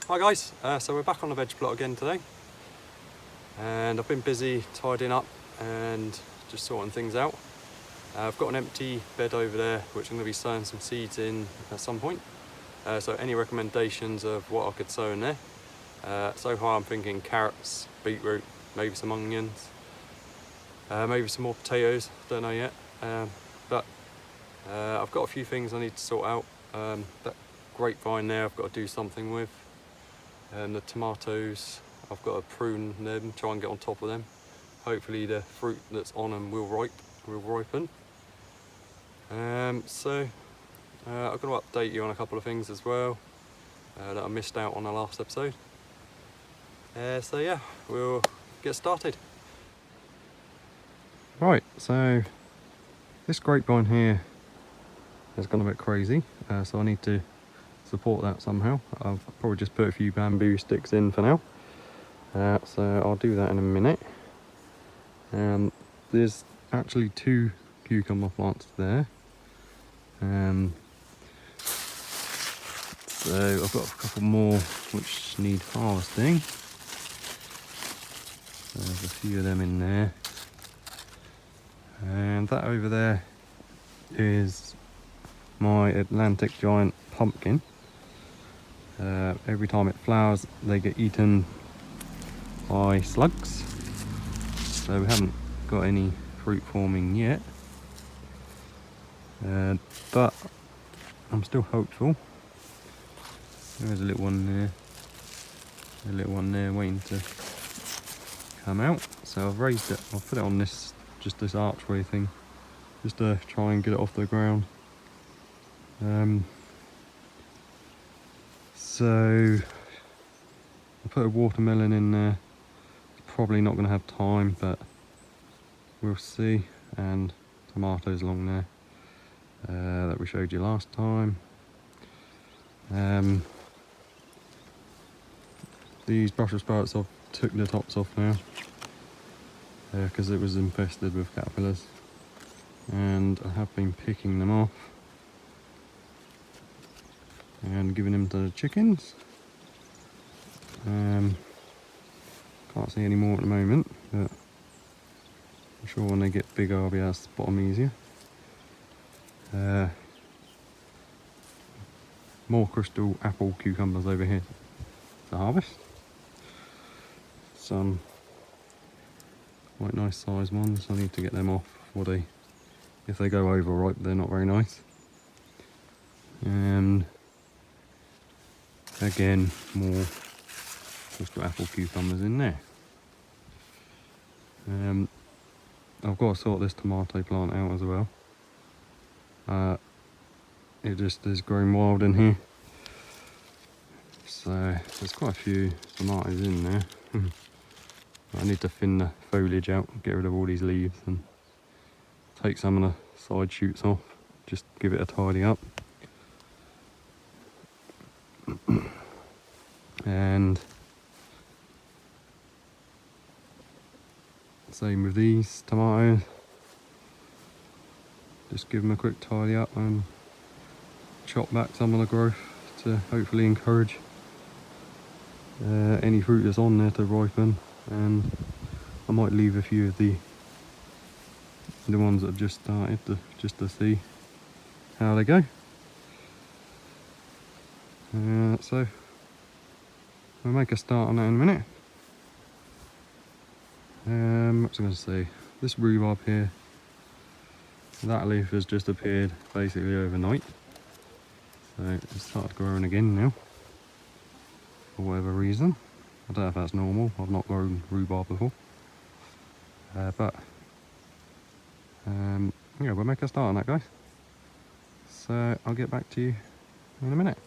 Hi guys, so we're back on the veg plot again today, and I've been busy tidying up and just sorting things out. I've got an empty bed over there which I'm going to be sowing some seeds in at some point, so any recommendations of what I could sow in there? So far I'm thinking carrots, beetroot, maybe some onions, maybe some more potatoes, don't know yet, but I've got a few things I need to sort out. That grapevine there I've got to do something with. And the tomatoes, I've got to prune them, try and get on top of them. Hopefully the fruit that's on them will ripen. I'm going to update you on a couple of things as well that I missed out on the last episode. So yeah, we'll get started. Right, so this grapevine here has gone a bit crazy, so I need to support that somehow. I've probably just put a few bamboo sticks in for now, so I'll do that in a minute. There's actually 2 cucumber plants there, so I've got a couple more which need harvesting. There's a few of them in there, and that over there is my Atlantic giant pumpkin. Every time it flowers they get eaten by slugs, so we haven't got any fruit forming yet, but I'm still hopeful. There's a little one there waiting to come out, so I've raised it. I'll put it on this archway thing just to try and get it off the ground. So I put a watermelon in there. It's probably not going to have time, but we'll see. And tomatoes along there that we showed you last time. These Brussels sprouts, I've took the tops off now because it was infested with caterpillars, and I have been picking them off and giving them to the chickens. Can't see any more at the moment, but I'm sure when they get bigger I'll be able to spot them easier. More crystal apple cucumbers over here to harvest. Some quite nice sized ones. I need to get them off before if they go overripe, they're not very nice. And again, more crystal apple cucumbers in there. I've got to sort this tomato plant out as well. It just is growing wild in here, so there's quite a few tomatoes in there. I need to thin the foliage out, get rid of all these leaves and take some of the side shoots off, just give it a tidy up. And same with these tomatoes, just give them a quick tidy up and chop back some of the growth to hopefully encourage any fruit that's on there to ripen. And I might leave a few of the ones that have just started just to see how they go. So we'll make a start on that in a minute. What was I going to say? This rhubarb here, that leaf has just appeared basically overnight, so it's started growing again now for whatever reason. I don't know if that's normal. I've not grown rhubarb before, but yeah, we'll make a start on that, guys. So I'll get back to you in a minute.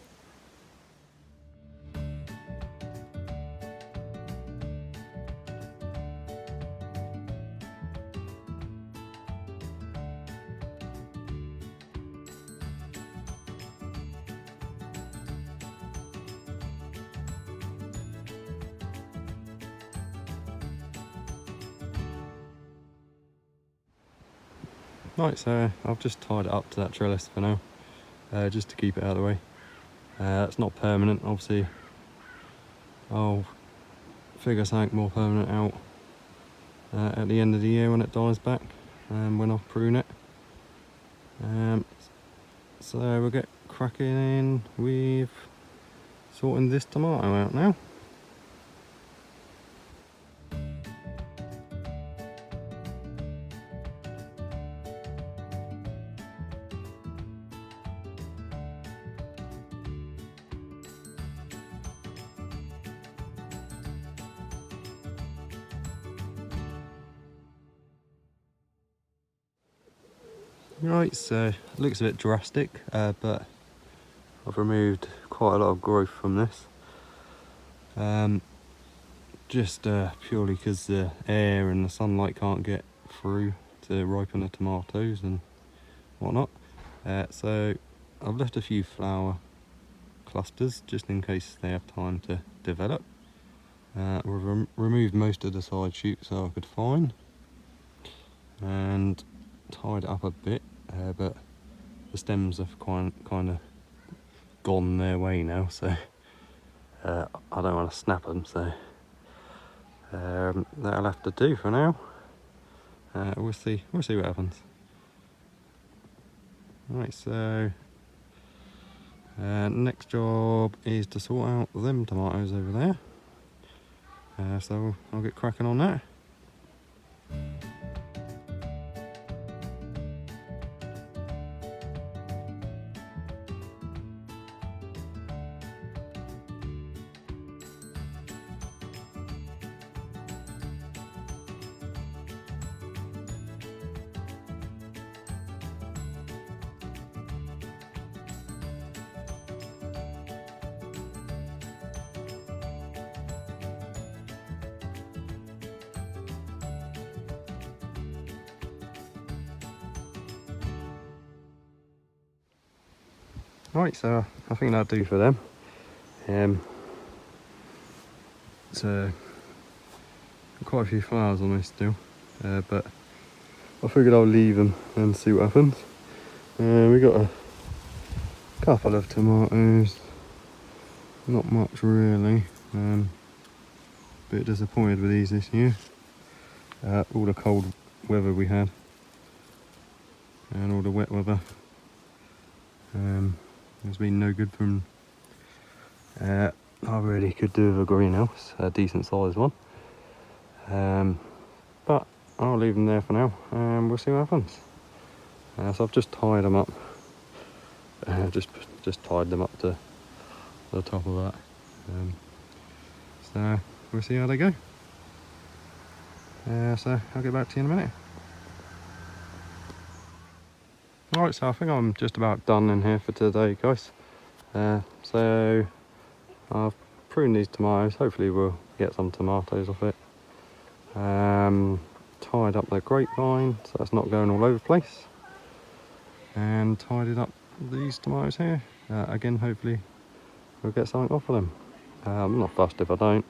Right, so I've just tied it up to that trellis for now, just to keep it out of the way. It's not permanent, obviously. I'll figure something more permanent out at the end of the year when it dies back, when I prune it. So we'll get cracking with sorting this tomato out now. Right, so it looks a bit drastic, but I've removed quite a lot of growth from this. Just purely because the air and the sunlight can't get through to ripen the tomatoes and whatnot. So I've left a few flower clusters just in case they have time to develop. We've removed most of the side shoots that I could find and tied it up a bit, but the stems have kind of gone their way now, so I don't want to snap them, so that'll have to do for now. We'll see what happens. Right, so next job is to sort out them tomatoes over there. So I'll get cracking on that. Right, so I think that'll do for them. So quite a few flowers on this still, but I figured I'll leave them and see what happens. We got a couple of tomatoes, not much really. Bit disappointed with these this year. All the cold weather we had and all the wet weather. There's been no good from. I really could do with a greenhouse, a decent sized one. But I'll leave them there for now and we'll see what happens. So I've just tied them up. Just tied them up to the top of that. So we'll see how they go. So I'll get back to you in a minute. Right, so I think I'm just about done in here for today, guys. So I've pruned these tomatoes. Hopefully we'll get some tomatoes off it. Tied up the grapevine so it's not going all over the place. And tidied up these tomatoes here. Again, hopefully we'll get something off of them. I'm not fussed if I don't.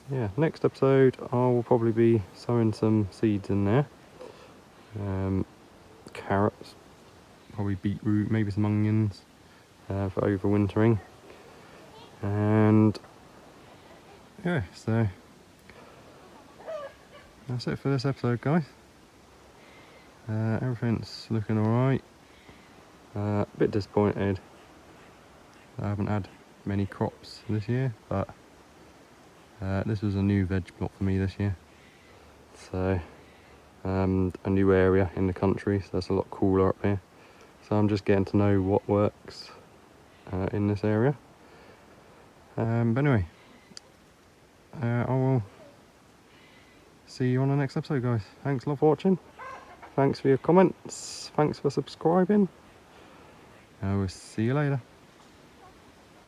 Yeah, next episode I will probably be sowing some seeds in there. Carrots, probably beetroot, maybe some onions for overwintering. And yeah, so that's it for this episode, guys. Everything's looking alright. A bit disappointed I haven't had many crops this year, but this was a new veg plot for me this year. So a new area in the country, so it's a lot cooler up here. So I'm just getting to know what works in this area. But anyway, I will see you on the next episode, guys. Thanks a lot for watching. Thanks for your comments. Thanks for subscribing. I will see you later.